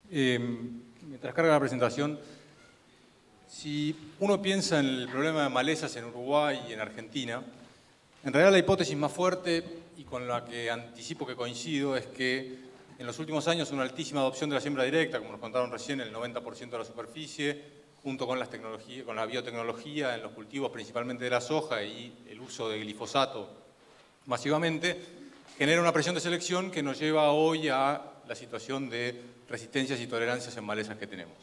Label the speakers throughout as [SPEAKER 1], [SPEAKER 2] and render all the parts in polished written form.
[SPEAKER 1] Mientras carga la presentación, si uno piensa en el problema de malezas en Uruguay y en Argentina, en realidad la hipótesis más fuerte y con la que anticipo que coincido es que en los últimos años una altísima adopción de la siembra directa, como nos contaron recién, el 90% de la superficie, junto con la biotecnología en los cultivos principalmente de la soja y el uso de glifosato masivamente, genera una presión de selección que nos lleva hoy a la situación de resistencias y tolerancias en malezas que tenemos.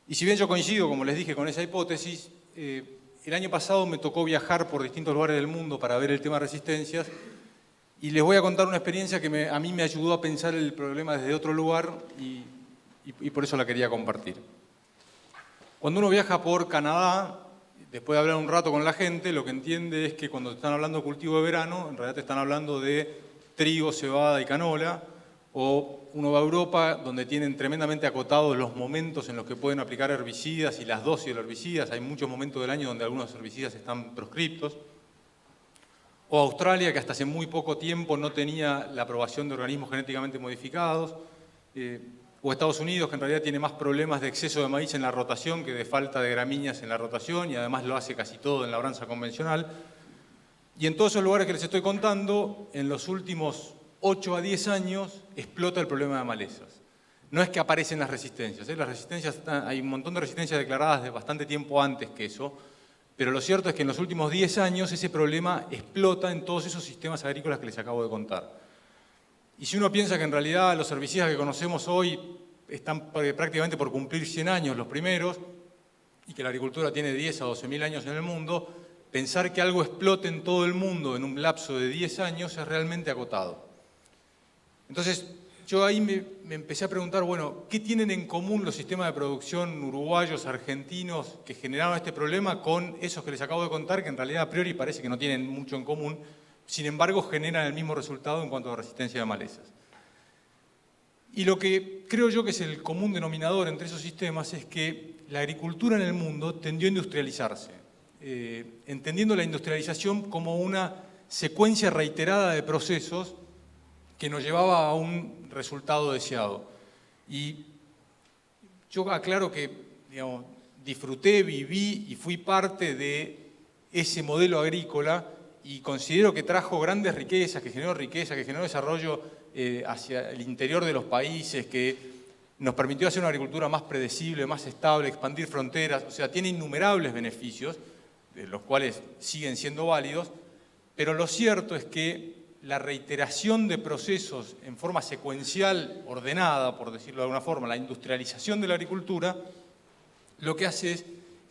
[SPEAKER 1] Y si bien yo coincido, como les dije, con esa hipótesis, el año pasado me tocó viajar por distintos lugares del mundo para ver el tema de resistencias y les voy a contar una experiencia que a mí me ayudó a pensar el problema desde otro lugar y por eso la quería compartir. Cuando uno viaja por Canadá, después de hablar un rato con la gente, lo que entiende es que cuando te están hablando de cultivo de verano, en realidad te están hablando de trigo, cebada y canola, o uno va a Europa, donde tienen tremendamente acotados los momentos en los que pueden aplicar herbicidas y las dosis de los herbicidas. Hay muchos momentos del año donde algunos herbicidas están proscriptos. O Australia, que hasta hace muy poco tiempo no tenía la aprobación de organismos genéticamente modificados. O Estados Unidos, que en realidad tiene más problemas de exceso de maíz en la rotación que de falta de gramíneas en la rotación, y además lo hace casi todo en labranza convencional. Y en todos esos lugares que les estoy contando, en los últimos 8 a 10 años explota el problema de malezas. No es que aparecen las resistencias, las resistencias hay un montón de resistencias declaradas de bastante tiempo antes que eso, pero lo cierto es que en los últimos 10 años ese problema explota en todos esos sistemas agrícolas que les acabo de contar. Y si uno piensa que en realidad los herbicidas que conocemos hoy están prácticamente por cumplir 100 años los primeros, y que la agricultura tiene 10 a 12.000 años en el mundo, pensar que algo explote en todo el mundo en un lapso de 10 años es realmente acotado. Entonces, yo ahí me empecé a preguntar, bueno, ¿qué tienen en común los sistemas de producción uruguayos, argentinos, que generaron este problema con esos que les acabo de contar, que en realidad a priori parece que no tienen mucho en común, sin embargo generan el mismo resultado en cuanto a resistencia de malezas? Y lo que creo yo que es el común denominador entre esos sistemas es que la agricultura en el mundo tendió a industrializarse, entendiendo la industrialización como una secuencia reiterada de procesos que nos llevaba a un resultado deseado. Y yo aclaro que, digamos, disfruté, viví y fui parte de ese modelo agrícola y considero que trajo grandes riquezas, que generó desarrollo hacia el interior de los países, que nos permitió hacer una agricultura más predecible, más estable, expandir fronteras, o sea, tiene innumerables beneficios, de los cuales siguen siendo válidos, pero lo cierto es que la reiteración de procesos en forma secuencial, ordenada, por decirlo de alguna forma, la industrialización de la agricultura, lo que hace es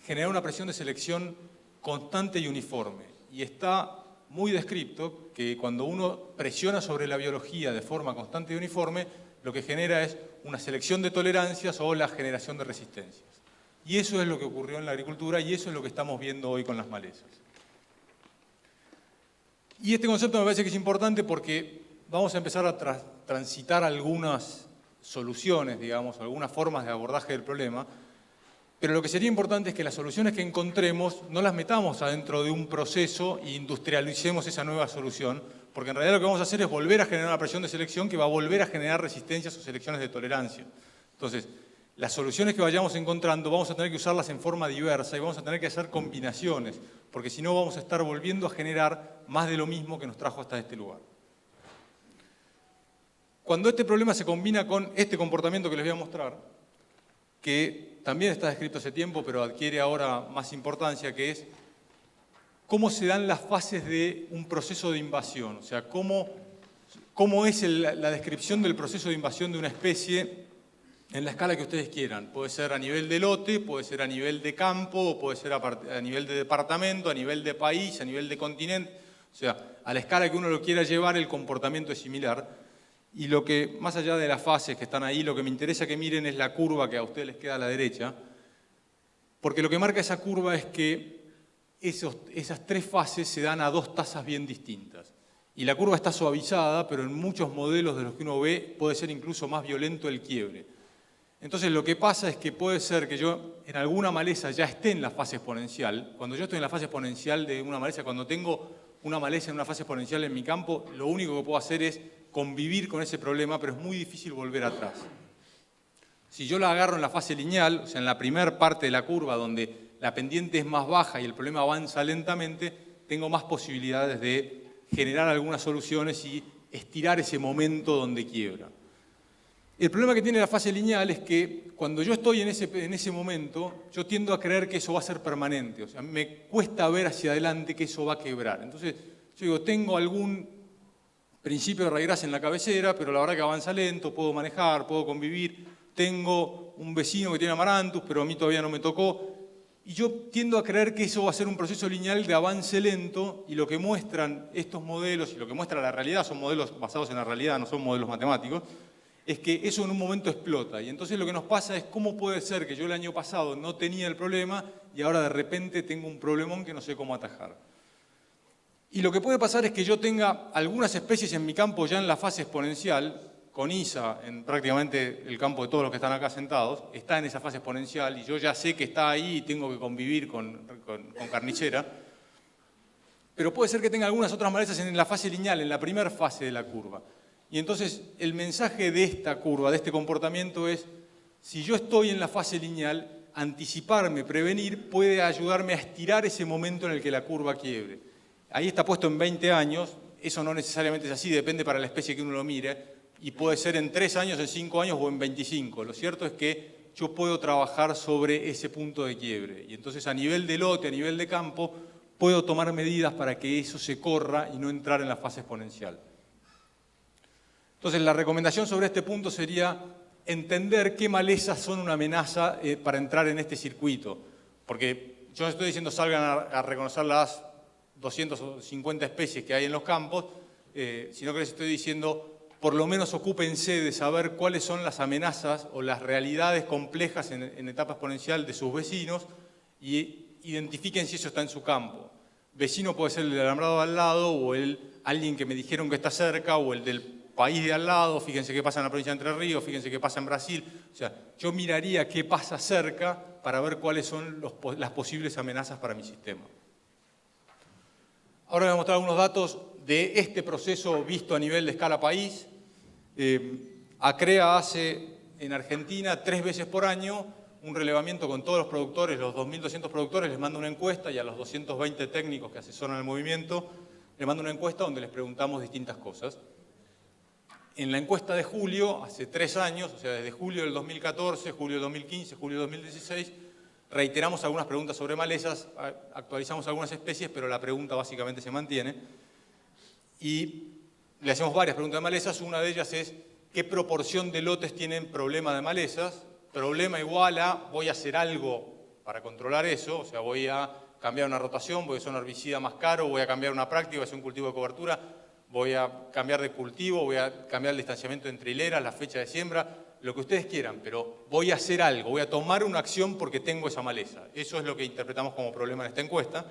[SPEAKER 1] generar una presión de selección constante y uniforme. Y está muy descrito que cuando uno presiona sobre la biología de forma constante y uniforme, lo que genera es una selección de tolerancias o la generación de resistencias. Y eso es lo que ocurrió en la agricultura y eso es lo que estamos viendo hoy con las malezas. Y este concepto me parece que es importante porque vamos a empezar a transitar algunas soluciones, digamos, algunas formas de abordaje del problema, pero lo que sería importante es que las soluciones que encontremos no las metamos adentro de un proceso e industrialicemos esa nueva solución, porque en realidad lo que vamos a hacer es volver a generar una presión de selección que va a volver a generar resistencias o selecciones de tolerancia. Entonces, las soluciones que vayamos encontrando vamos a tener que usarlas en forma diversa y vamos a tener que hacer combinaciones, porque si no vamos a estar volviendo a generar más de lo mismo que nos trajo hasta este lugar. Cuando este problema se combina con este comportamiento que les voy a mostrar, que también está descrito hace tiempo, pero adquiere ahora más importancia, que es cómo se dan las fases de un proceso de invasión, o sea, cómo es la descripción del proceso de invasión de una especie en la escala que ustedes quieran. Puede ser a nivel de lote, puede ser a nivel de campo, puede ser a nivel de departamento, a nivel de país, a nivel de continente. O sea, a la escala que uno lo quiera llevar, el comportamiento es similar. Y lo que, más allá de las fases que están ahí, lo que me interesa que miren es la curva que a ustedes les queda a la derecha, porque lo que marca esa curva es que esas tres fases se dan a dos tasas bien distintas. Y la curva está suavizada, pero en muchos modelos de los que uno ve puede ser incluso más violento el quiebre. Entonces lo que pasa es que puede ser que yo en alguna maleza ya esté en la fase exponencial. Cuando yo estoy en la fase exponencial de una maleza, cuando tengo una maleza en una fase exponencial en mi campo, lo único que puedo hacer es convivir con ese problema, pero es muy difícil volver atrás. Si yo la agarro en la fase lineal, o sea, en la primera parte de la curva donde la pendiente es más baja y el problema avanza lentamente, tengo más posibilidades de generar algunas soluciones y estirar ese momento donde quiebra. El problema que tiene la fase lineal es que cuando yo estoy en ese momento, yo tiendo a creer que eso va a ser permanente. O sea, me cuesta ver hacia adelante que eso va a quebrar. Entonces, yo digo, tengo algún principio de raigrasa en la cabecera, pero la verdad que avanza lento, puedo manejar, puedo convivir. Tengo un vecino que tiene amaranthus, pero a mí todavía no me tocó. Y yo tiendo a creer que eso va a ser un proceso lineal de avance lento, y lo que muestran estos modelos, y lo que muestra la realidad, son modelos basados en la realidad, no son modelos matemáticos, es que eso en un momento explota. Y entonces lo que nos pasa es cómo puede ser que yo el año pasado no tenía el problema y ahora de repente tengo un problemón que no sé cómo atajar. Y lo que puede pasar es que yo tenga algunas especies en mi campo ya en la fase exponencial. CONISA, en prácticamente el campo de todos los que están acá sentados, está en esa fase exponencial y yo ya sé que está ahí y tengo que convivir con carnichera. Pero puede ser que tenga algunas otras malezas en la fase lineal, en la primera fase de la curva. Y entonces el mensaje de esta curva, de este comportamiento es, si yo estoy en la fase lineal, anticiparme, prevenir, puede ayudarme a estirar ese momento en el que la curva quiebre. Ahí está puesto en 20 años, eso no necesariamente es así, depende para la especie que uno lo mire, y puede ser en 3 años, en 5 años o en 25. Lo cierto es que yo puedo trabajar sobre ese punto de quiebre. Y entonces a nivel de lote, a nivel de campo, puedo tomar medidas para que eso se corra y no entrar en la fase exponencial. Entonces la recomendación sobre este punto sería entender qué malezas son una amenaza para entrar en este circuito. Porque yo no estoy diciendo salgan a reconocer las 250 especies que hay en los campos, sino que les estoy diciendo, por lo menos ocúpense de saber cuáles son las amenazas o las realidades complejas en etapa exponencial de sus vecinos y identifiquen si eso está en su campo. Vecino puede ser el del alambrado al lado o alguien que me dijeron que está cerca o el del país de al lado, fíjense qué pasa en la provincia de Entre Ríos, fíjense qué pasa en Brasil. O sea, yo miraría qué pasa cerca para ver cuáles son las posibles amenazas para mi sistema. Ahora voy a mostrar algunos datos de este proceso visto a nivel de escala país. ACREA hace en Argentina 3 veces por año un relevamiento con todos los productores, los 2.200 productores, les manda una encuesta y a los 220 técnicos que asesoran el movimiento les manda una encuesta donde les preguntamos distintas cosas. En la encuesta de julio, hace 3 años, o sea, desde julio del 2014, julio del 2015, julio del 2016, reiteramos algunas preguntas sobre malezas, actualizamos algunas especies, pero la pregunta básicamente se mantiene. Y le hacemos varias preguntas de malezas. Una de ellas es, ¿qué proporción de lotes tienen problema de malezas? Problema igual a, voy a hacer algo para controlar eso, o sea, voy a cambiar una rotación, voy a hacer un herbicida más caro, voy a cambiar una práctica, voy a hacer un cultivo de cobertura, voy a cambiar de cultivo, voy a cambiar el distanciamiento entre hileras, la fecha de siembra, lo que ustedes quieran, pero voy a hacer algo, voy a tomar una acción porque tengo esa maleza. Eso es lo que interpretamos como problema en esta encuesta.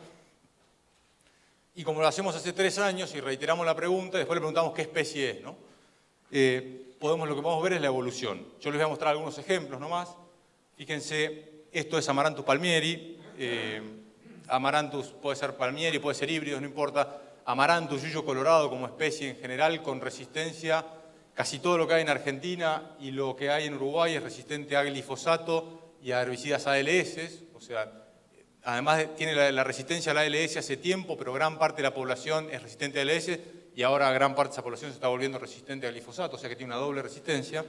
[SPEAKER 1] Y como lo hacemos hace 3 años y reiteramos la pregunta, después le preguntamos qué especie es, ¿no? Lo que podemos ver es la evolución. Yo les voy a mostrar algunos ejemplos nomás. Fíjense, esto es Amaranthus palmieri. Amaranthus puede ser palmieri, puede ser híbrido, no importa. Amaranthus yuyo colorado como especie en general con resistencia. Casi todo lo que hay en Argentina y lo que hay en Uruguay es resistente a glifosato y a herbicidas ALS. O sea, además tiene la resistencia a la ALS hace tiempo, pero gran parte de la población es resistente a ALS y ahora gran parte de esa población se está volviendo resistente a glifosato, o sea que tiene una doble resistencia.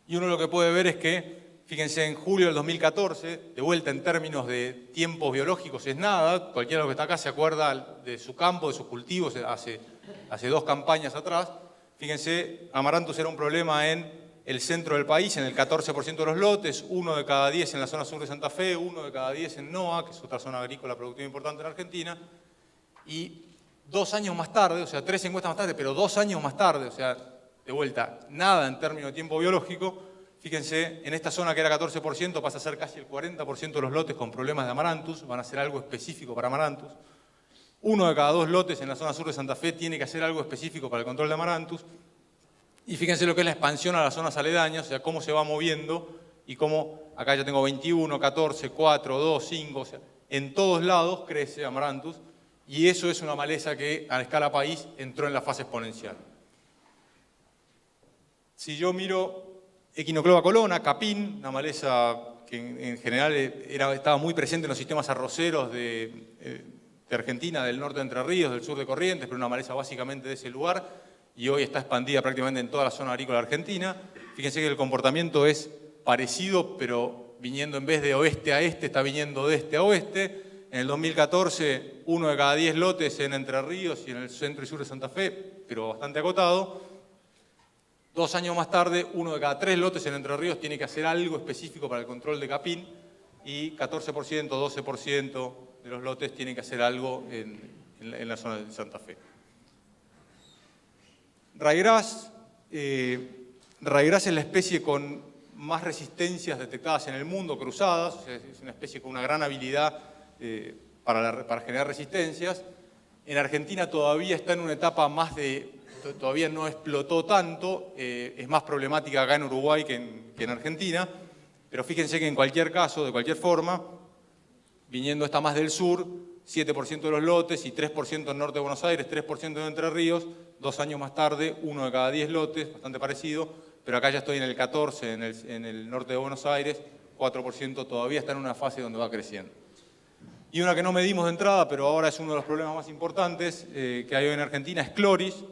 [SPEAKER 1] Y uno lo que puede ver es que, fíjense, en julio del 2014, de vuelta en términos de tiempos biológicos es nada, cualquiera de los que está acá se acuerda de su campo, de sus cultivos, hace 2 campañas atrás. Fíjense, Amaranthus era un problema en el centro del país, en el 14% de los lotes, 1 de cada 10 en la zona sur de Santa Fe, 1 de cada 10 en NOA, que es otra zona agrícola productiva importante en Argentina, y 2 años más tarde, o sea, 3 encuestas más tarde, pero 2 años más tarde, o sea, de vuelta, nada en términos de tiempo biológico, fíjense, en esta zona que era 14% pasa a ser casi el 40% de los lotes con problemas de Amaranthus, van a hacer algo específico para Amaranthus. 1 de cada 2 lotes en la zona sur de Santa Fe tiene que hacer algo específico para el control de Amaranthus. Y fíjense lo que es la expansión a las zonas aledañas, o sea, cómo se va moviendo y cómo, acá ya tengo 21, 14, 4, 2, 5, o sea, en todos lados crece Amaranthus y eso es una maleza que a escala país entró en la fase exponencial. Si yo miro Echinoclova colona, capín, una maleza que en general estaba muy presente en los sistemas arroceros de Argentina, del norte de Entre Ríos, del sur de Corrientes, pero una maleza básicamente de ese lugar, y hoy está expandida prácticamente en toda la zona agrícola argentina. Fíjense que el comportamiento es parecido, pero viniendo en vez de oeste a este, está viniendo de este a oeste. En el 2014, 1 de cada 10 lotes en Entre Ríos y en el centro y sur de Santa Fe, pero bastante acotado. 2 años más tarde, 1 de cada 3 lotes en Entre Ríos tiene que hacer algo específico para el control de capín, y 14%, 12% de los lotes tienen que hacer algo en la zona de Santa Fe. Ryegrass. Ryegrass es la especie con más resistencias detectadas en el mundo, cruzadas. O sea, es una especie con una gran habilidad para generar resistencias. En Argentina todavía está en una etapa más todavía no explotó tanto, es más problemática acá en Uruguay que en Argentina, pero fíjense que en cualquier caso, de cualquier forma, viniendo esta más del sur, 7% de los lotes y 3% en norte de Buenos Aires, 3% en Entre Ríos, 2 años más tarde, 1 de cada 10 lotes, bastante parecido, pero acá ya estoy en el 14, en el norte de Buenos Aires, 4% todavía está en una fase donde va creciendo. Y una que no medimos de entrada, pero ahora es uno de los problemas más importantes que hay hoy en Argentina, es cloris.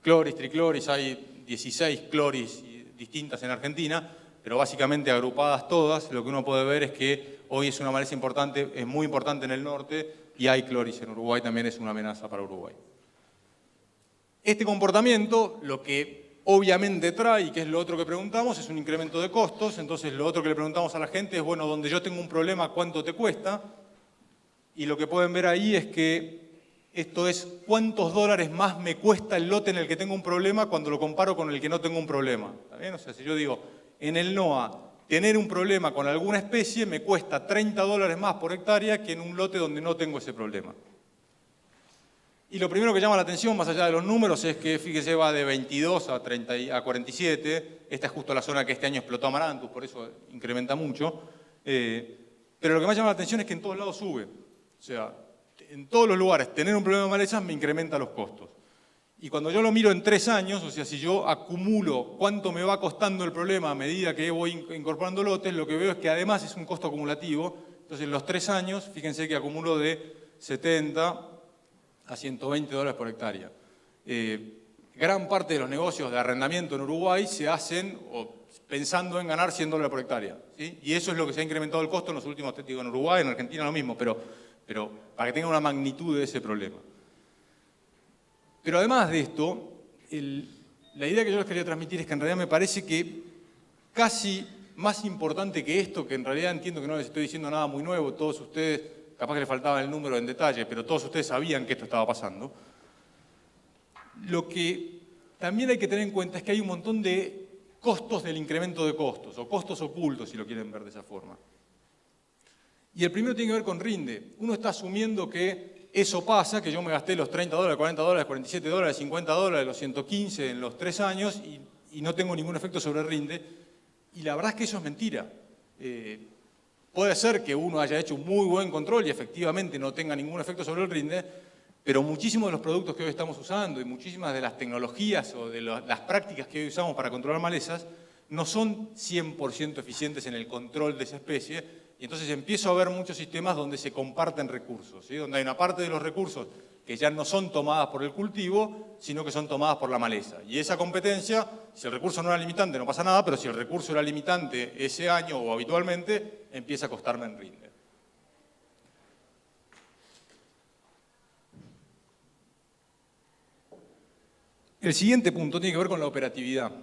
[SPEAKER 1] Cloris, tricloris, hay 16 cloris distintas en Argentina, pero básicamente agrupadas todas. Lo que uno puede ver es que hoy es una maleza importante, es muy importante en el norte, y hay cloris en Uruguay, también es una amenaza para Uruguay. Este comportamiento, lo que obviamente trae, y que es lo otro que preguntamos, es un incremento de costos. Entonces lo otro que le preguntamos a la gente es, bueno, donde yo tengo un problema, ¿cuánto te cuesta? Y lo que pueden ver ahí es que esto es cuántos dólares más me cuesta el lote en el que tengo un problema cuando lo comparo con el que no tengo un problema. ¿Está bien? O sea, si yo digo, en el NOA, tener un problema con alguna especie me cuesta 30 dólares más por hectárea que en un lote donde no tengo ese problema. Y lo primero que llama la atención, más allá de los números, es que, fíjese, va de 22 a 47. Esta es justo la zona que este año explotó Amaranthus, por eso incrementa mucho. Pero lo que más llama la atención es que en todos lados sube. O sea, en todos los lugares, tener un problema de malezas me incrementa los costos. Y cuando yo lo miro en 3 años, o sea, si yo acumulo cuánto me va costando el problema a medida que voy incorporando lotes, lo que veo es que además es un costo acumulativo. Entonces, en los 3 años, fíjense que acumulo de 70 a 120 dólares por hectárea. Gran parte de los negocios de arrendamiento en Uruguay se hacen pensando en ganar 100 dólares por hectárea, ¿sí? Y eso es lo que se ha incrementado el costo en los últimos, te digo, en Uruguay, en Argentina lo mismo, pero para que tengan una magnitud de ese problema. Pero además de esto, la idea que yo les quería transmitir es que en realidad me parece que casi más importante que esto, que en realidad entiendo que no les estoy diciendo nada muy nuevo, todos ustedes, capaz que les faltaba el número en detalle, pero todos ustedes sabían que esto estaba pasando. Lo que también hay que tener en cuenta es que hay un montón de costos del incremento de costos, o costos ocultos, si lo quieren ver de esa forma. Y el primero tiene que ver con rinde. Uno está asumiendo que eso pasa, que yo me gasté los 30 dólares, 40 dólares, 47 dólares, 50 dólares, los 115 en los 3 años y no tengo ningún efecto sobre el rinde. Y la verdad es que eso es mentira. Puede ser que uno haya hecho un muy buen control y efectivamente no tenga ningún efecto sobre el rinde, pero muchísimos de los productos que hoy estamos usando y muchísimas de las tecnologías o de las prácticas que hoy usamos para controlar malezas no son 100% eficientes en el control de esa especie. Y entonces empiezo a ver muchos sistemas donde se comparten recursos, ¿sí? Donde hay una parte de los recursos que ya no son tomadas por el cultivo, sino que son tomadas por la maleza. Y esa competencia, si el recurso no era limitante no pasa nada, pero si el recurso era limitante ese año o habitualmente, empieza a costarme en rinde. El siguiente punto tiene que ver con la operatividad.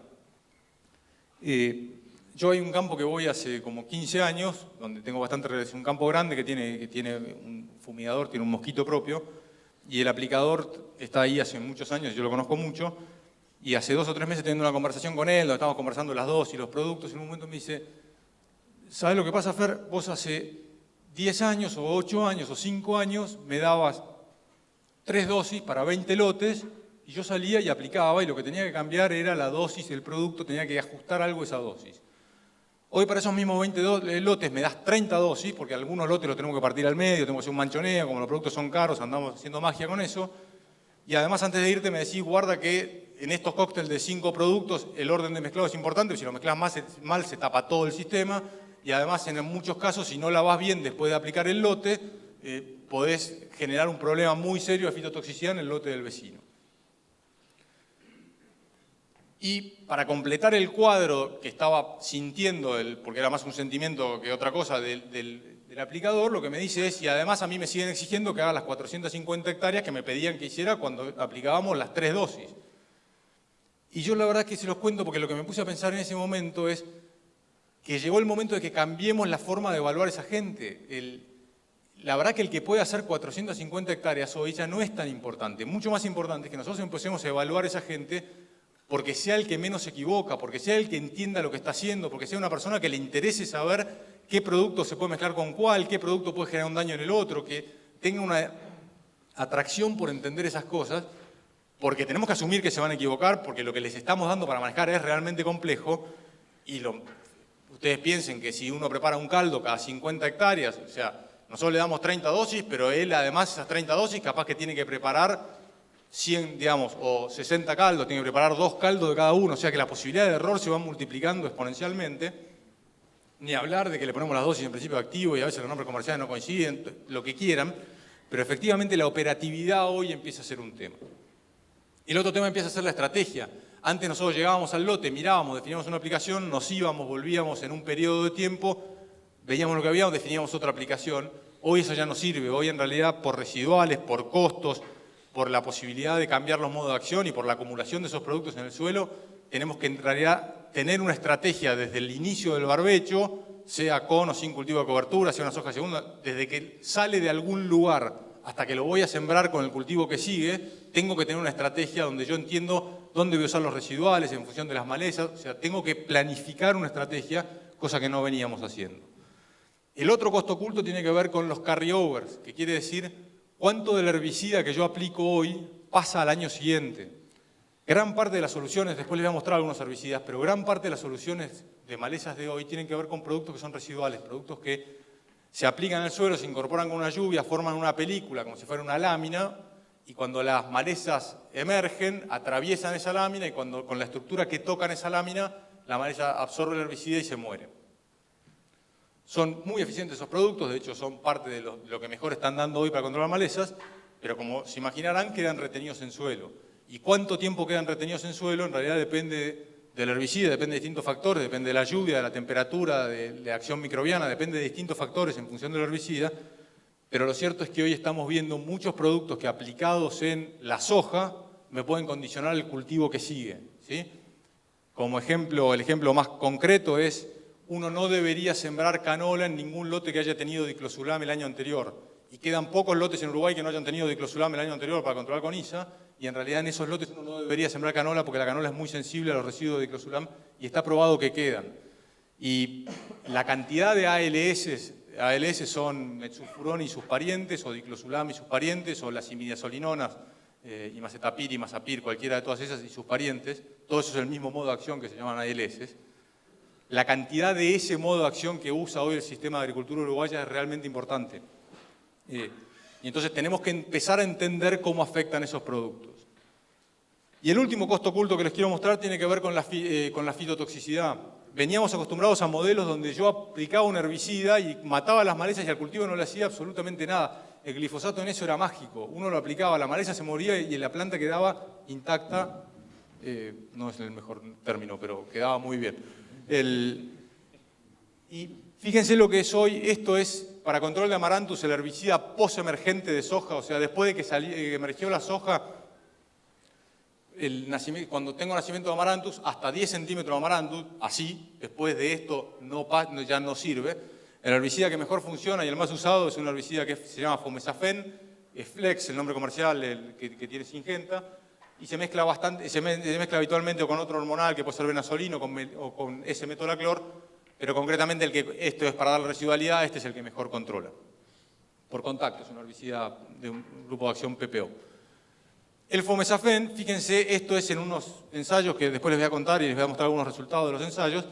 [SPEAKER 1] Yo hay un campo que voy hace como 15 años, donde tengo bastante relación, un campo grande que tiene un fumigador, tiene un mosquito propio, y el aplicador está ahí hace muchos años, yo lo conozco mucho, y hace 2 o 3 meses teniendo una conversación con él, donde estábamos conversando las dosis y los productos, y en un momento me dice, ¿sabes lo que pasa, Fer? Vos hace 10 años, o 8 años, o 5 años, me dabas 3 dosis para 20 lotes, y yo salía y aplicaba, y lo que tenía que cambiar era la dosis del producto, tenía que ajustar algo a esa dosis. Hoy para esos mismos 20 lotes me das 30 dosis, porque algunos lotes los tenemos que partir al medio, tenemos que hacer un manchoneo, como los productos son caros, andamos haciendo magia con eso. Y además antes de irte me decís, guarda que en estos cócteles de 5 productos el orden de mezclado es importante, si lo mezclas mal se tapa todo el sistema y además en muchos casos si no lavas bien después de aplicar el lote, podés generar un problema muy serio de fitotoxicidad en el lote del vecino. Y para completar el cuadro que estaba sintiendo, porque era más un sentimiento que otra cosa del aplicador, lo que me dice es, y además a mí me siguen exigiendo que haga las 450 hectáreas que me pedían que hiciera cuando aplicábamos las 3 dosis. Y yo la verdad que se los cuento porque lo que me puse a pensar en ese momento es que llegó el momento de que cambiemos la forma de evaluar a esa gente. La verdad que el que puede hacer 450 hectáreas hoy ya no es tan importante. Mucho más importante es que nosotros empecemos a evaluar a esa gente porque sea el que menos se equivoca, porque sea el que entienda lo que está haciendo, porque sea una persona que le interese saber qué producto se puede mezclar con cuál, qué producto puede generar un daño en el otro, que tenga una atracción por entender esas cosas, porque tenemos que asumir que se van a equivocar, porque lo que les estamos dando para manejar es realmente complejo, y ustedes piensen que si uno prepara un caldo cada 50 hectáreas, o sea, nosotros le damos 30 dosis, pero él además esas 30 dosis capaz que tiene que preparar 100, digamos, o 60 caldos, tiene que preparar 2 caldos de cada uno, o sea que la posibilidad de error se va multiplicando exponencialmente. Ni hablar de que le ponemos las dosis en principio activo y a veces los nombres comerciales no coinciden, lo que quieran, pero efectivamente la operatividad hoy empieza a ser un tema. El otro tema empieza a ser la estrategia. Antes nosotros llegábamos al lote, mirábamos, definíamos una aplicación, nos íbamos, volvíamos en un periodo de tiempo, veíamos lo que habíamos, definíamos otra aplicación. Hoy eso ya no sirve, hoy en realidad por residuales, por costos, por la posibilidad de cambiar los modos de acción y por la acumulación de esos productos en el suelo, tenemos que en realidad tener una estrategia desde el inicio del barbecho, sea con o sin cultivo de cobertura, sea una soja segunda, desde que sale de algún lugar hasta que lo voy a sembrar con el cultivo que sigue, tengo que tener una estrategia donde yo entiendo dónde voy a usar los residuales en función de las malezas, o sea, tengo que planificar una estrategia, cosa que no veníamos haciendo. El otro costo oculto tiene que ver con los carryovers, que quiere decir cuánto del herbicida que yo aplico hoy pasa al año siguiente. Gran parte de las soluciones, después les voy a mostrar algunos herbicidas, pero gran parte de las soluciones de malezas de hoy tienen que ver con productos que son residuales, productos que se aplican al suelo, se incorporan con una lluvia, forman una película como si fuera una lámina, y cuando las malezas emergen, atraviesan esa lámina y cuando con la estructura que tocan esa lámina, la maleza absorbe el herbicida y se muere. Son muy eficientes esos productos, de hecho son parte de lo que mejor están dando hoy para controlar malezas, pero como se imaginarán quedan retenidos en suelo. ¿Y cuánto tiempo quedan retenidos en suelo? En realidad depende del herbicida, depende de distintos factores, depende de la lluvia, de la temperatura, de la acción microbiana, depende de distintos factores en función del herbicida, pero lo cierto es que hoy estamos viendo muchos productos que aplicados en la soja me pueden condicionar el cultivo que sigue, ¿sí? Como ejemplo, el ejemplo más concreto es, uno no debería sembrar canola en ningún lote que haya tenido diclosulam el año anterior. Y quedan pocos lotes en Uruguay que no hayan tenido diclosulam el año anterior para controlar con ISA, y en realidad en esos lotes uno no debería sembrar canola porque la canola es muy sensible a los residuos de diclosulam y está probado que quedan. Y la cantidad de ALS son metsulfurón y sus parientes, o diclosulam y sus parientes, o las imidazolinonas, imazetapir, imazapir, cualquiera de todas esas y sus parientes, todo eso es el mismo modo de acción que se llaman ALS. La cantidad de ese modo de acción que usa hoy el sistema de agricultura uruguaya es realmente importante. Y entonces tenemos que empezar a entender cómo afectan esos productos. Y el último costo oculto que les quiero mostrar tiene que ver con la fitotoxicidad. Veníamos acostumbrados a modelos donde yo aplicaba un herbicida y mataba las malezas y al cultivo no le hacía absolutamente nada. El glifosato en eso era mágico. Uno lo aplicaba, la maleza se moría y la planta quedaba intacta. No es el mejor término, pero quedaba muy bien. Y fíjense lo que es hoy, esto es para control de Amaranthus, el herbicida post-emergente de soja, o sea, después de que emergió la soja, cuando tengo nacimiento de Amaranthus, hasta 10 centímetros de Amaranthus, así, después de esto ya no sirve. El herbicida que mejor funciona y el más usado es un herbicida que se llama Fomesafen, es Flex, el nombre comercial que tiene Syngenta, y se mezcla habitualmente con otro hormonal que puede ser venazolino o con S-metolaclor, pero concretamente esto es para dar residualidad, este es el que mejor controla. Por contacto, es un herbicida de un grupo de acción PPO. El Fomesafen, fíjense, esto es en unos ensayos que después les voy a contar y les voy a mostrar algunos resultados de los ensayos,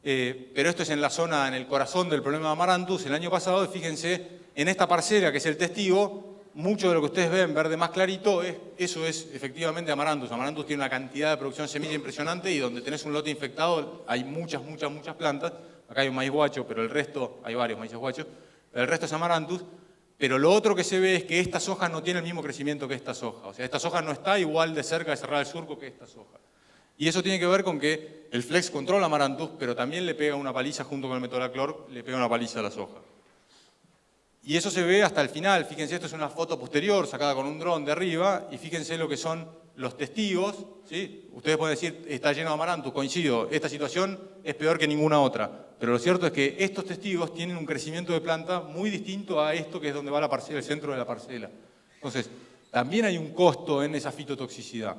[SPEAKER 1] pero esto es en la zona, en el corazón del problema de Amaranthus el año pasado, y fíjense, en esta parcela que es el testigo, mucho de lo que ustedes ven verde más clarito, eso es efectivamente Amaranthus. Amaranthus tiene una cantidad de producción de semilla impresionante y donde tenés un lote infectado hay muchas plantas. Acá hay un maíz guacho, pero el resto, hay varios maíces guachos, pero el resto es Amaranthus. Pero lo otro que se ve es que esta soja no tiene el mismo crecimiento que esta soja. O sea, esta soja no está igual de cerca de cerrar el surco que esta soja. Y eso tiene que ver con que el Flex controla Amaranthus, pero también le pega una paliza junto con el metolaclor, le pega una paliza a la soja. Y eso se ve hasta el final. Fíjense, esto es una foto posterior sacada con un dron de arriba y fíjense lo que son los testigos. ¿Sí? Ustedes pueden decir, está lleno de Amaranthus, coincido, esta situación es peor que ninguna otra. Pero lo cierto es que estos testigos tienen un crecimiento de planta muy distinto a esto que es donde va la parcela, el centro de la parcela. Entonces, también hay un costo en esa fitotoxicidad.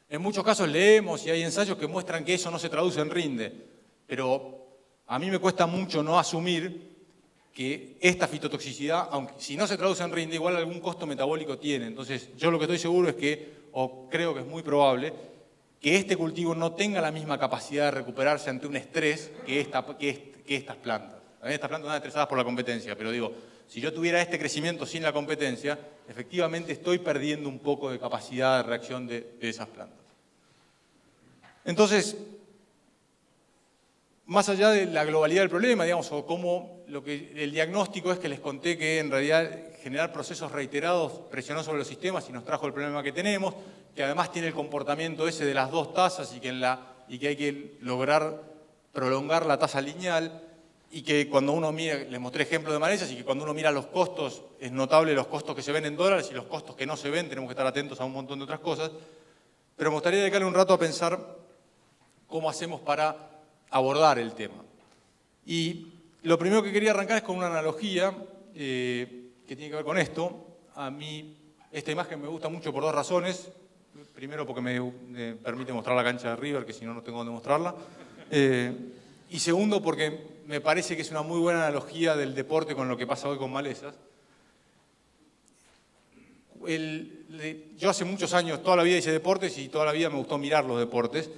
[SPEAKER 1] En muchos casos leemos y hay ensayos que muestran que eso no se traduce en rinde, pero a mí me cuesta mucho no asumir que esta fitotoxicidad, aunque si no se traduce en rinde, igual algún costo metabólico tiene. Entonces, yo lo que estoy seguro es que, o creo que es muy probable, que este cultivo no tenga la misma capacidad de recuperarse ante un estrés que estas plantas. Estas plantas están estresadas por la competencia, pero digo, si yo tuviera este crecimiento sin la competencia, efectivamente estoy perdiendo un poco de capacidad de reacción de esas plantas. Entonces, más allá de la globalidad del problema, digamos, o cómo el diagnóstico es que les conté que en realidad generar procesos reiterados presionó sobre los sistemas y nos trajo el problema que tenemos, que además tiene el comportamiento ese de las dos tasas y que hay que lograr prolongar la tasa lineal y que cuando uno mira, les mostré ejemplos de malezas, y que cuando uno mira los costos, es notable los costos que se ven en dólares y los costos que no se ven, tenemos que estar atentos a un montón de otras cosas, pero me gustaría dedicarle un rato a pensar cómo hacemos para abordar el tema. Y lo primero que quería arrancar es con una analogía que tiene que ver con esto. A mí esta imagen me gusta mucho por dos razones. Primero porque me permite mostrar la cancha de River, que si no, no tengo dónde mostrarla. Y segundo porque me parece que es una muy buena analogía del deporte con lo que pasa hoy con malezas. Yo hace muchos años, toda la vida hice deportes y toda la vida me gustó mirar los deportes.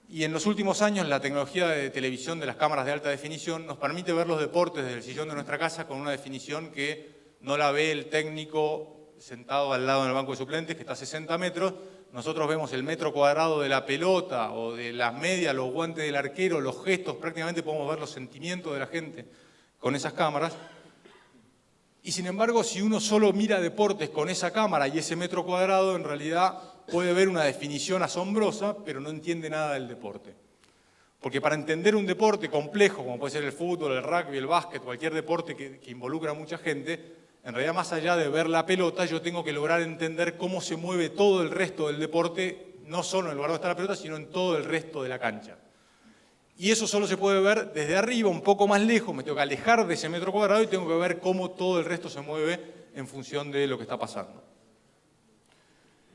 [SPEAKER 1] Y en los últimos años la tecnología de televisión de las cámaras de alta definición nos permite ver los deportes desde el sillón de nuestra casa con una definición que no la ve el técnico sentado al lado en el banco de suplentes, que está a 60 metros. Nosotros vemos el metro cuadrado de la pelota o de las medias, los guantes del arquero, los gestos, prácticamente podemos ver los sentimientos de la gente con esas cámaras. Y sin embargo, si uno solo mira deportes con esa cámara y ese metro cuadrado, en realidad puede ver una definición asombrosa, pero no entiende nada del deporte. Porque para entender un deporte complejo, como puede ser el fútbol, el rugby, el básquet, cualquier deporte que involucra a mucha gente, en realidad más allá de ver la pelota, yo tengo que lograr entender cómo se mueve todo el resto del deporte, no solo en el lugar donde está la pelota, sino en todo el resto de la cancha. Y eso solo se puede ver desde arriba, un poco más lejos, me tengo que alejar de ese metro cuadrado y tengo que ver cómo todo el resto se mueve en función de lo que está pasando.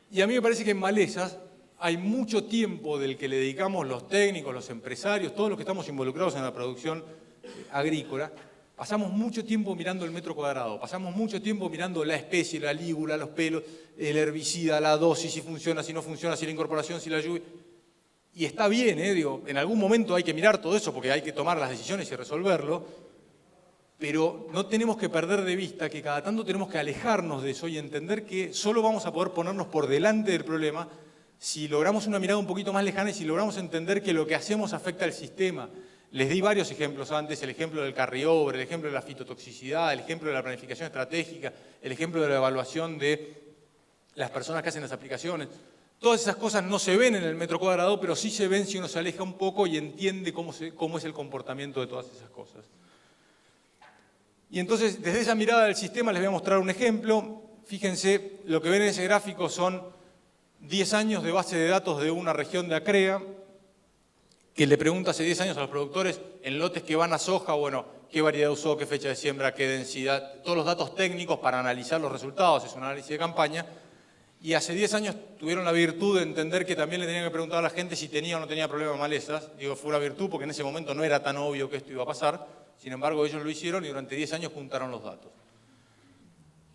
[SPEAKER 1] Y a mí me parece que en malezas hay mucho tiempo del que le dedicamos los técnicos, los empresarios, todos los que estamos involucrados en la producción agrícola, pasamos mucho tiempo mirando el metro cuadrado, pasamos mucho tiempo mirando la especie, la lígula, los pelos, el herbicida, la dosis, si funciona, si no funciona, si la incorporación, si la lluvia. Y está bien, digo, en algún momento hay que mirar todo eso porque hay que tomar las decisiones y resolverlo, pero no tenemos que perder de vista que cada tanto tenemos que alejarnos de eso y entender que solo vamos a poder ponernos por delante del problema si logramos una mirada un poquito más lejana y si logramos entender que lo que hacemos afecta al sistema. Les di varios ejemplos antes, el ejemplo del carryover, el ejemplo de la fitotoxicidad, el ejemplo de la planificación estratégica, el ejemplo de la evaluación de las personas que hacen las aplicaciones. Todas esas cosas no se ven en el metro cuadrado, pero sí se ven si uno se aleja un poco y entiende cómo es el comportamiento de todas esas cosas. Y entonces, desde esa mirada del sistema les voy a mostrar un ejemplo. Fíjense, lo que ven en ese gráfico son 10 años de base de datos de una región de Acrea, que le pregunta hace 10 años a los productores en lotes que van a soja, bueno, qué variedad usó, qué fecha de siembra, qué densidad, todos los datos técnicos para analizar los resultados, es un análisis de campaña. Y hace 10 años tuvieron la virtud de entender que también le tenían que preguntar a la gente si tenía o no tenía problema de malezas. Digo, fue una virtud porque en ese momento no era tan obvio que esto iba a pasar. Sin embargo, ellos lo hicieron y durante 10 años juntaron los datos.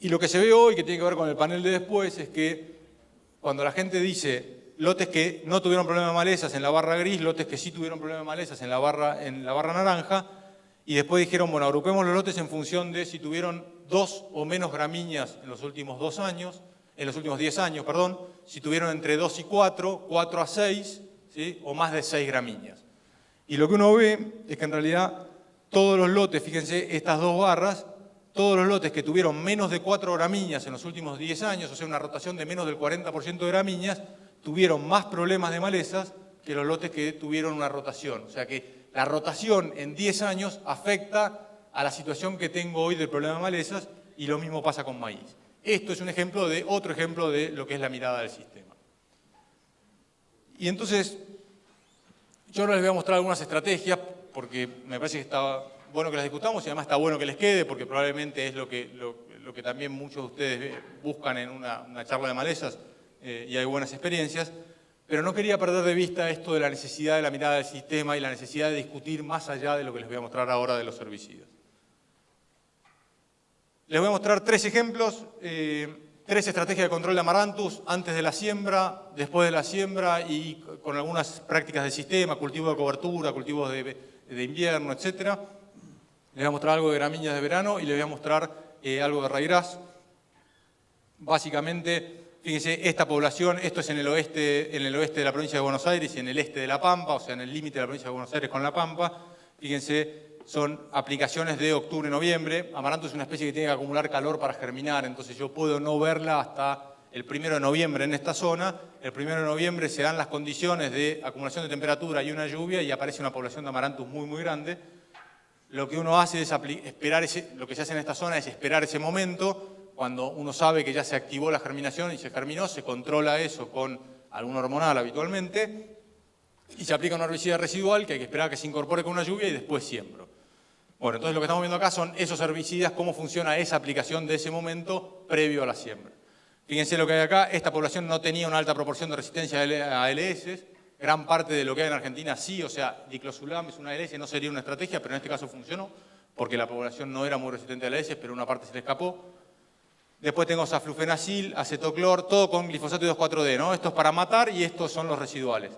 [SPEAKER 1] Y lo que se ve hoy, que tiene que ver con el panel de después, es que cuando la gente dice lotes que no tuvieron problema de malezas en la barra gris, lotes que sí tuvieron problema de malezas en la barra naranja, Y después dijeron, bueno, agrupemos los lotes en función de si tuvieron 2 o menos gramíneas en los últimos 2 años, en los últimos 10 años, perdón, si tuvieron entre 2 y 4, 4 a 6, ¿sí? O más de 6 gramíneas. Y lo que uno ve es que en realidad todos los lotes, fíjense, estas dos barras, todos los lotes que tuvieron menos de 4 gramíneas en los últimos 10 años, o sea, una rotación de menos del 40% de gramíneas, tuvieron más problemas de malezas que los lotes que tuvieron una rotación. O sea que la rotación en 10 años afecta a la situación que tengo hoy del problema de malezas y lo mismo pasa con maíz. Esto es un ejemplo de otro ejemplo de lo que es la mirada del sistema. Y entonces, yo ahora les voy a mostrar algunas estrategias porque me parece que está bueno que las discutamos y además está bueno que les quede porque probablemente es lo que también muchos de ustedes buscan en una charla de malezas y hay buenas experiencias. Pero no quería perder de vista esto de la necesidad de la mirada del sistema y la necesidad de discutir más allá de lo que les voy a mostrar ahora de los herbicidas. Les voy a mostrar 3 ejemplos, 3 estrategias de control de Amaranthus antes de la siembra, después de la siembra y con algunas prácticas del sistema, cultivo de cobertura, cultivos de invierno, etc. Les voy a mostrar algo de gramíneas de verano y les voy a mostrar algo de ryegrass. Básicamente, fíjense, esta población, esto es en el oeste de la provincia de Buenos Aires y en el este de La Pampa, o sea, en el límite de la provincia de Buenos Aires con La Pampa. Fíjense, son aplicaciones de octubre-noviembre. Amaranthus es una especie que tiene que acumular calor para germinar, entonces yo puedo no verla hasta el 1 de noviembre en esta zona. El 1 de noviembre se dan las condiciones de acumulación de temperatura y una lluvia y aparece una población de Amaranthus muy, muy grande. Lo que uno hace es esperar lo que se hace en esta zona es esperar ese momento. Cuando uno sabe que ya se activó la germinación y se germinó, se controla eso con algún hormonal habitualmente y se aplica un herbicida residual que hay que esperar a que se incorpore con una lluvia y después siembro. Bueno, entonces lo que estamos viendo acá son esos herbicidas, cómo funciona esa aplicación de ese momento previo a la siembra. Fíjense lo que hay acá, esta población no tenía una alta proporción de resistencia a ALS, gran parte de lo que hay en Argentina sí, o sea, diclosulam es una ALS, no sería una estrategia, pero en este caso funcionó, porque la población no era muy resistente a ALS, pero una parte se le escapó. Después tengo saflufenacil, acetoclor, todo con glifosato y 2,4-D, ¿no? Esto es para matar y estos son los residuales.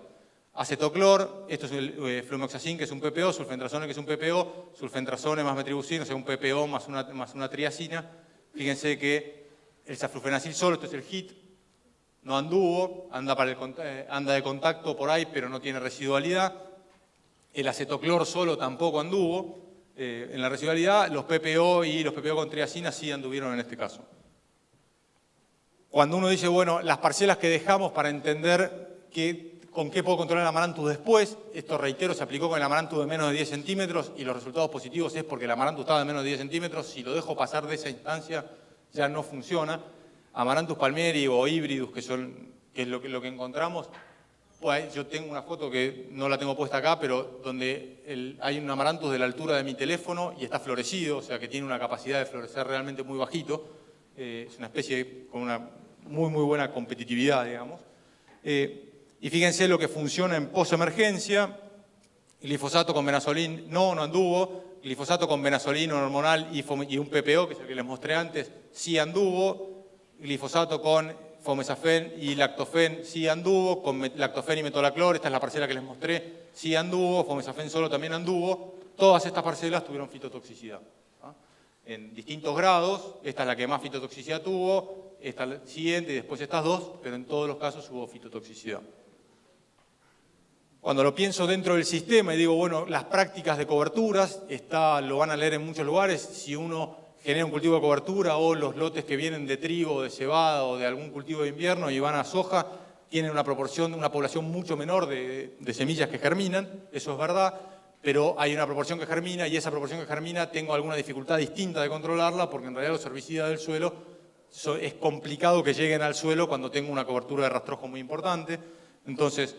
[SPEAKER 1] Acetoclor, esto es el fluoxacin, que es un PPO, sulfentrazone, que es un PPO, sulfentrazone más metribuzina, o sea, un PPO más una triacina. Fíjense que el saflufenacil solo, esto es el HIT, no anduvo, anda de contacto por ahí, pero no tiene residualidad. El acetoclor solo tampoco anduvo en la residualidad. Los PPO y los PPO con triacina sí anduvieron en este caso. Cuando uno dice, bueno, las parcelas que dejamos para entender con qué puedo controlar el Amaranthus después, esto reitero, se aplicó con el Amaranthus de menos de 10 centímetros y los resultados positivos es porque el Amaranthus estaba de menos de 10 centímetros, si lo dejo pasar de esa instancia ya no funciona. Amaranthus palmieri o híbridos, que es lo que encontramos, pues yo tengo una foto que no la tengo puesta acá, pero donde hay un Amaranthus de la altura de mi teléfono y está florecido, o sea que tiene una capacidad de florecer realmente muy bajito, es una especie con una muy buena competitividad, digamos. Y fíjense lo que funciona en posemergencia. Glifosato con benazolín no anduvo. Glifosato con benazolín hormonal y un PPO, que es el que les mostré antes, sí anduvo. Glifosato con fomesafen y lactofen sí anduvo. Con lactofen y metolaclor, esta es la parcela que les mostré, sí anduvo. Fomesafen solo también anduvo. Todas estas parcelas tuvieron fitotoxicidad. En distintos grados, esta es la que más fitotoxicidad tuvo, esta es la siguiente y después estas dos, pero en todos los casos hubo fitotoxicidad. Cuando lo pienso dentro del sistema y digo, bueno, las prácticas de coberturas, lo van a leer en muchos lugares, si uno genera un cultivo de cobertura o los lotes que vienen de trigo, de cebada o de algún cultivo de invierno y van a soja, tienen una población mucho menor de semillas que germinan, eso es verdad, pero hay una proporción que germina y esa proporción que germina tengo alguna dificultad distinta de controlarla porque en realidad los herbicidas del suelo es complicado que lleguen al suelo cuando tengo una cobertura de rastrojo muy importante. Entonces,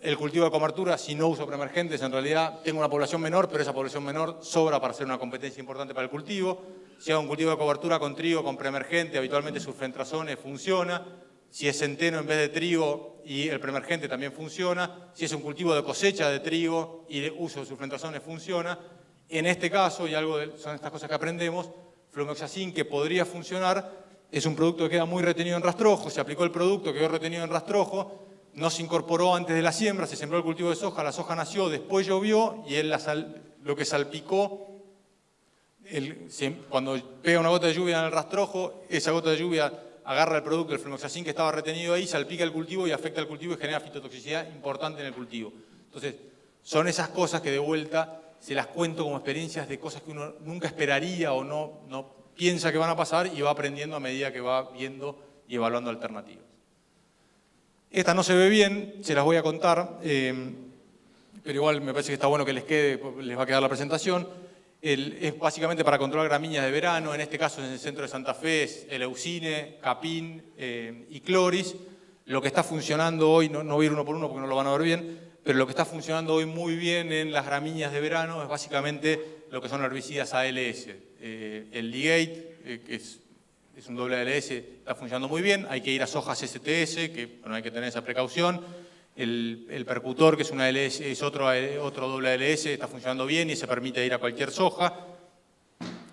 [SPEAKER 1] el cultivo de cobertura, si no uso preemergentes, en realidad tengo una población menor, pero esa población menor sobra para hacer una competencia importante para el cultivo. Si hago un cultivo de cobertura con trigo, con preemergente, habitualmente sulfentrazone funciona. Si es centeno en vez de trigo y el preemergente también funciona. Si es un cultivo de cosecha de trigo y de uso de sulfentrazone funciona. En este caso, y son estas cosas que aprendemos, fluoxacin que podría funcionar, es un producto que queda muy retenido en rastrojo, se aplicó el producto, quedó retenido en rastrojo, no se incorporó antes de la siembra, se sembró el cultivo de soja, la soja nació, después llovió y él lo que salpicó, cuando pega una gota de lluvia en el rastrojo, esa gota de lluvia agarra el producto, el flumoxacin que estaba retenido ahí, salpica el cultivo y afecta al cultivo y genera fitotoxicidad importante en el cultivo. Entonces, son esas cosas que de vuelta se las cuento como experiencias de cosas que uno nunca esperaría o no piensa que van a pasar y va aprendiendo a medida que va viendo y evaluando alternativas. Esta no se ve bien, se las voy a contar, pero igual me parece que está bueno que les quede, les va a quedar la presentación. Es básicamente para controlar gramíneas de verano, en este caso en el centro de Santa Fe es Eleucine, Capín y Cloris. Lo que está funcionando hoy, no voy a ir uno por uno porque no lo van a ver bien, pero lo que está funcionando hoy muy bien en las gramíneas de verano es básicamente lo que son herbicidas ALS. El Ligate, que es un doble ALS, está funcionando muy bien. Hay que ir a sojas STS, que bueno, hay que tener esa precaución. El percutor, que es una ALS, es otro doble ALS, está funcionando bien y se permite ir a cualquier soja.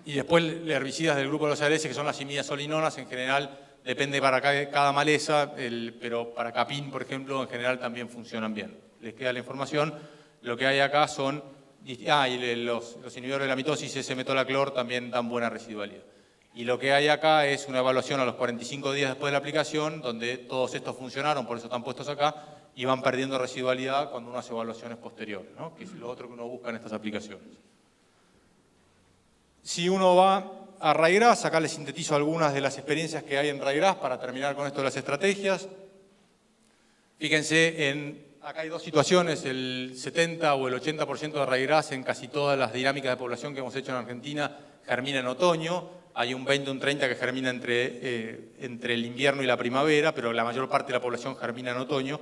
[SPEAKER 1] Y después herbicidas del grupo de los ALS, que son las imidazolinonas, en general depende para cada maleza, pero para capín, por ejemplo, en general también funcionan bien. Les queda la información. Lo que hay acá son... y los inhibidores de la mitosis, S-metolaclor, también dan buena residualidad. Y lo que hay acá es una evaluación a los 45 días después de la aplicación, donde todos estos funcionaron, por eso están puestos acá, y van perdiendo residualidad cuando uno hace evaluaciones posteriores, ¿no? Que es lo otro que uno busca en estas aplicaciones. Si uno va a Ryegrass, acá les sintetizo algunas de las experiencias que hay en Ryegrass para terminar con esto de las estrategias. Fíjense, acá hay dos situaciones, el 70 o el 80% de Ryegrass en casi todas las dinámicas de población que hemos hecho en Argentina germina en otoño. Hay un 20 o un 30 que germina entre el invierno y la primavera, pero la mayor parte de la población germina en otoño.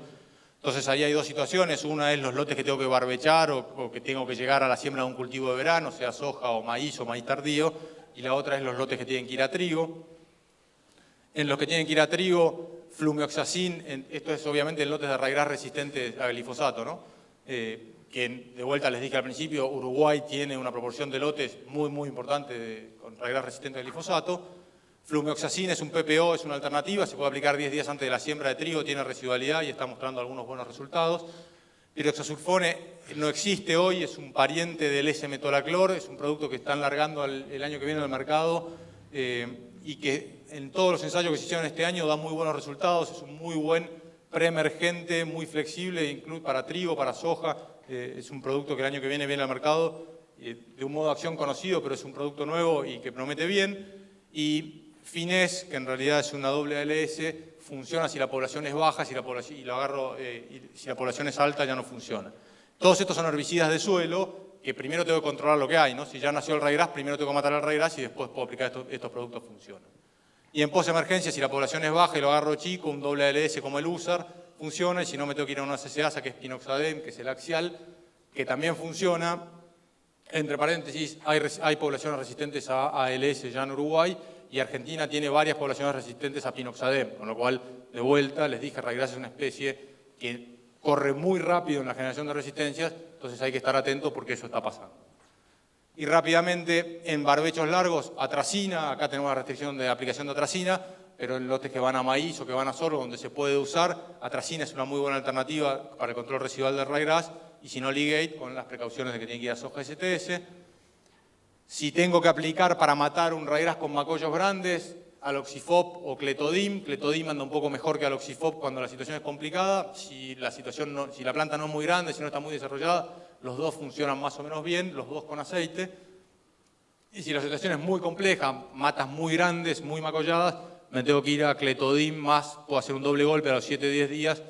[SPEAKER 1] Entonces ahí hay dos situaciones, una es los lotes que tengo que barbechar o que tengo que llegar a la siembra de un cultivo de verano, sea soja o maíz tardío, y la otra es los lotes que tienen que ir a trigo. En los que tienen que ir a trigo, flumioxacin, esto es obviamente en lotes de Ryegrass resistentes a glifosato, ¿no? Que de vuelta les dije al principio, Uruguay tiene una proporción de lotes muy importante con Ryegrass resistente a glifosato. Flumioxacin es un PPO, es una alternativa, se puede aplicar 10 días antes de la siembra de trigo, tiene residualidad y está mostrando algunos buenos resultados. Piroxasulfone no existe hoy, es un pariente del S-metolaclor, es un producto que están largando el año que viene al mercado y que en todos los ensayos que se hicieron este año da muy buenos resultados, es un muy buen preemergente, muy flexible, incluso para trigo, para soja, es un producto que el año que viene al mercado de un modo de acción conocido, pero es un producto nuevo y que promete bien. Y Fines, que en realidad es una doble ALS, funciona si la población es baja, si la población es alta ya no funciona. Todos estos son herbicidas de suelo que primero tengo que controlar lo que hay, ¿no? Si ya nació el Ryegrass, primero tengo que matar al Ryegrass y después puedo aplicar estos productos funcionan. Y en posemergencia, si la población es baja y lo agarro chico, un doble ALS como el USAR funciona, y si no me tengo que ir a una CCASA, que es Pinoxadem, que es el axial, que también funciona. Entre paréntesis, hay poblaciones resistentes a ALS ya en Uruguay, y Argentina tiene varias poblaciones resistentes a Pinoxadem, con lo cual, de vuelta, les dije, Ryegrass es una especie que corre muy rápido en la generación de resistencias, entonces hay que estar atentos porque eso está pasando. Y rápidamente, en barbechos largos, atracina, acá tenemos la restricción de aplicación de atracina, pero en lotes que van a maíz o que van a sorgo, donde se puede usar, atracina es una muy buena alternativa para el control residual de Ryegrass, y si no, Ligate, con las precauciones de que tiene que ir a soja STS. Si tengo que aplicar para matar un Ryegrass con macollos grandes, aloxifop o cletodim. Cletodim anda un poco mejor que aloxifop cuando la situación es complicada. Si la planta no es muy grande, si no está muy desarrollada, los dos funcionan más o menos bien, los dos con aceite. Y si la situación es muy compleja, matas muy grandes, muy macolladas, me tengo que ir a cletodim más, puedo hacer un doble golpe a los 7-10 días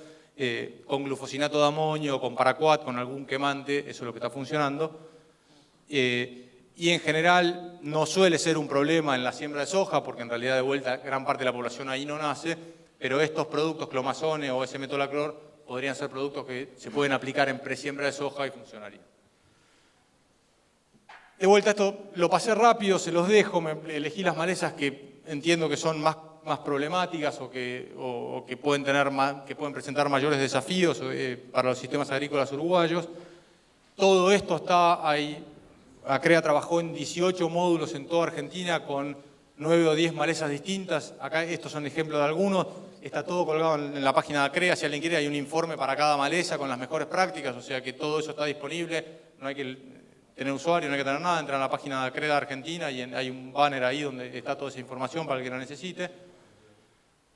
[SPEAKER 1] con glufosinato de amonio, con paraquat, con algún quemante, eso es lo que está funcionando. Y en general no suele ser un problema en la siembra de soja, porque en realidad de vuelta gran parte de la población ahí no nace, pero estos productos, clomazone o S-metolaclor, podrían ser productos que se pueden aplicar en presiembra de soja y funcionaría. De vuelta esto lo pasé rápido, se los dejo, elegí las malezas que entiendo que son más problemáticas o que pueden presentar mayores desafíos para los sistemas agrícolas uruguayos. Todo esto está ahí. ACREA trabajó en 18 módulos en toda Argentina con 9 o 10 malezas distintas. Acá estos son ejemplos de algunos. Está todo colgado en la página de ACREA. Si alguien quiere, hay un informe para cada maleza con las mejores prácticas. O sea que todo eso está disponible. No hay que tener usuario, no hay que tener nada, entran a la página de Creda Argentina y hay un banner ahí donde está toda esa información para el que la necesite.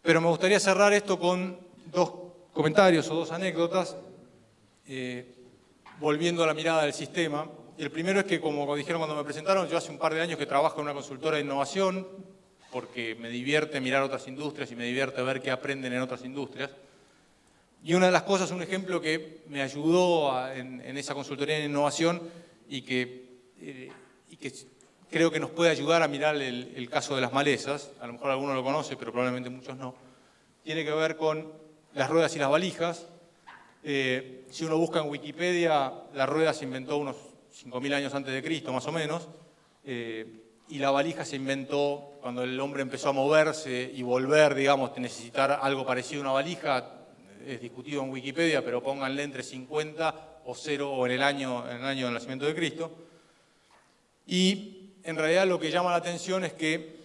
[SPEAKER 1] Pero me gustaría cerrar esto con dos comentarios o dos anécdotas, volviendo a la mirada del sistema. El primero es que, como dijeron cuando me presentaron, yo hace un par de años que trabajo en una consultora de innovación, porque me divierte mirar otras industrias y me divierte ver qué aprenden en otras industrias. Y una de las cosas, un ejemplo que me ayudó en esa consultoría de innovación y que creo que nos puede ayudar a mirar el caso de las malezas, a lo mejor alguno lo conoce, pero probablemente muchos no, tiene que ver con las ruedas y las valijas. Si uno busca en Wikipedia, la rueda se inventó unos 5.000 años antes de Cristo, más o menos, y la valija se inventó cuando el hombre empezó a moverse y volver, digamos, necesitar algo parecido a una valija. Es discutido en Wikipedia, pero pónganle entre 50 o 0 o en el año del nacimiento de Cristo. Y en realidad lo que llama la atención es que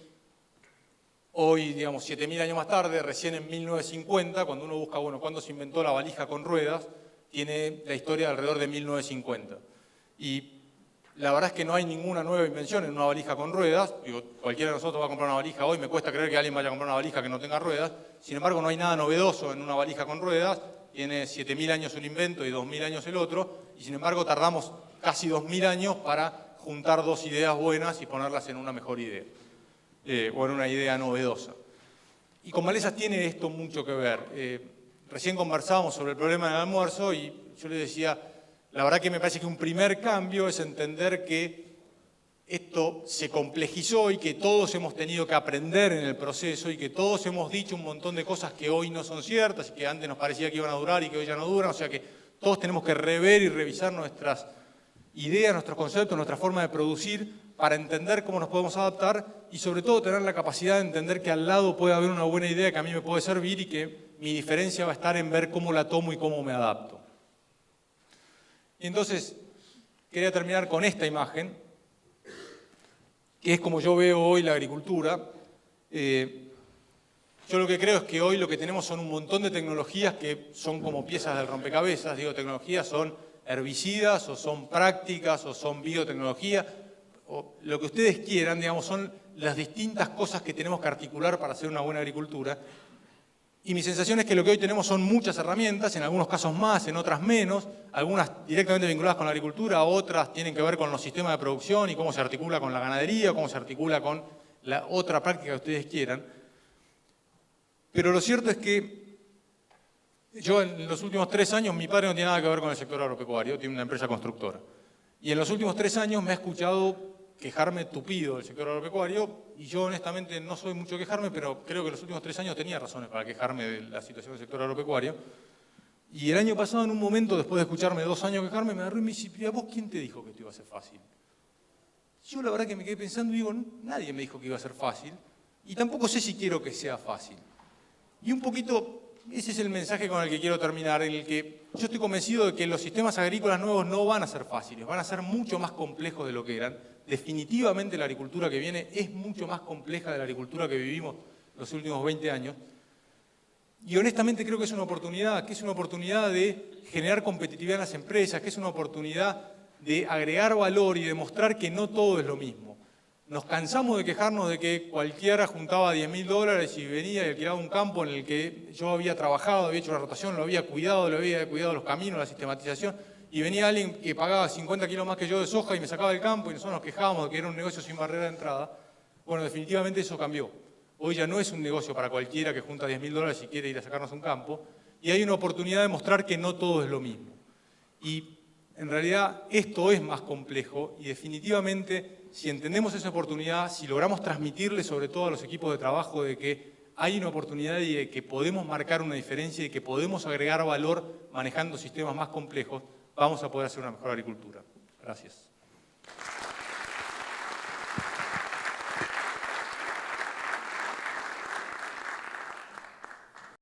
[SPEAKER 1] hoy, digamos, 7.000 años más tarde, recién en 1950, cuando uno busca, bueno, ¿cuándo se inventó la valija con ruedas? Tiene la historia alrededor de 1950. Y la verdad es que no hay ninguna nueva invención en una valija con ruedas. Digo, cualquiera de nosotros va a comprar una valija hoy, me cuesta creer que alguien vaya a comprar una valija que no tenga ruedas. Sin embargo, no hay nada novedoso en una valija con ruedas. Tiene 7.000 años un invento y 2.000 años el otro. Y sin embargo, tardamos casi 2.000 años para juntar dos ideas buenas y ponerlas en una mejor idea. O en una idea novedosa. Y con malezas tiene esto mucho que ver. Recién conversábamos sobre el problema del almuerzo y yo les decía, la verdad que me parece que un primer cambio es entender que esto se complejizó y que todos hemos tenido que aprender en el proceso y que todos hemos dicho un montón de cosas que hoy no son ciertas y que antes nos parecía que iban a durar y que hoy ya no duran. O sea que todos tenemos que rever y revisar nuestras ideas, nuestros conceptos, nuestra forma de producir para entender cómo nos podemos adaptar y sobre todo tener la capacidad de entender que al lado puede haber una buena idea que a mí me puede servir y que mi diferencia va a estar en ver cómo la tomo y cómo me adapto. Y entonces, quería terminar con esta imagen, que es como yo veo hoy la agricultura. Yo lo que creo es que hoy lo que tenemos son un montón de tecnologías que son como piezas del rompecabezas. Digo, tecnologías son herbicidas, o son prácticas, o son biotecnología, o lo que ustedes quieran, digamos, son las distintas cosas que tenemos que articular para hacer una buena agricultura. Y mi sensación es que lo que hoy tenemos son muchas herramientas, en algunos casos más, en otras menos, algunas directamente vinculadas con la agricultura, otras tienen que ver con los sistemas de producción y cómo se articula con la ganadería, cómo se articula con la otra práctica que ustedes quieran. Pero lo cierto es que yo en los últimos 3 años, mi padre no tiene nada que ver con el sector agropecuario, tiene una empresa constructora. Y en los últimos 3 años me ha escuchado quejarme tupido del sector agropecuario, y yo honestamente no soy mucho quejarme, pero creo que los últimos 3 años tenía razones para quejarme de la situación del sector agropecuario. Y el año pasado, en un momento, después de escucharme 2 años quejarme, me agarró y me dice, ¿a vos quién te dijo que esto iba a ser fácil? Yo la verdad que me quedé pensando y digo, nadie me dijo que iba a ser fácil, y tampoco sé si quiero que sea fácil. Y un poquito, ese es el mensaje con el que quiero terminar, en el que yo estoy convencido de que los sistemas agrícolas nuevos no van a ser fáciles, van a ser mucho más complejos de lo que eran. Definitivamente la agricultura que viene es mucho más compleja de la agricultura que vivimos los últimos 20 años. Y honestamente creo que es una oportunidad de generar competitividad en las empresas, que es una oportunidad de agregar valor y demostrar que no todo es lo mismo. Nos cansamos de quejarnos de que cualquiera juntaba $10.000 y venía y alquilaba un campo en el que yo había trabajado, había hecho la rotación, lo había cuidado los caminos, la sistematización, y venía alguien que pagaba 50 kilos más que yo de soja y me sacaba del campo y nosotros nos quejábamos de que era un negocio sin barrera de entrada. Bueno, definitivamente eso cambió. Hoy ya no es un negocio para cualquiera que junta $10.000 y quiere ir a sacarnos un campo, y hay una oportunidad de mostrar que no todo es lo mismo. Y en realidad esto es más complejo y definitivamente si entendemos esa oportunidad, si logramos transmitirle sobre todo a los equipos de trabajo de que hay una oportunidad y de que podemos marcar una diferencia y que podemos agregar valor manejando sistemas más complejos, vamos a poder hacer una mejor agricultura. Gracias.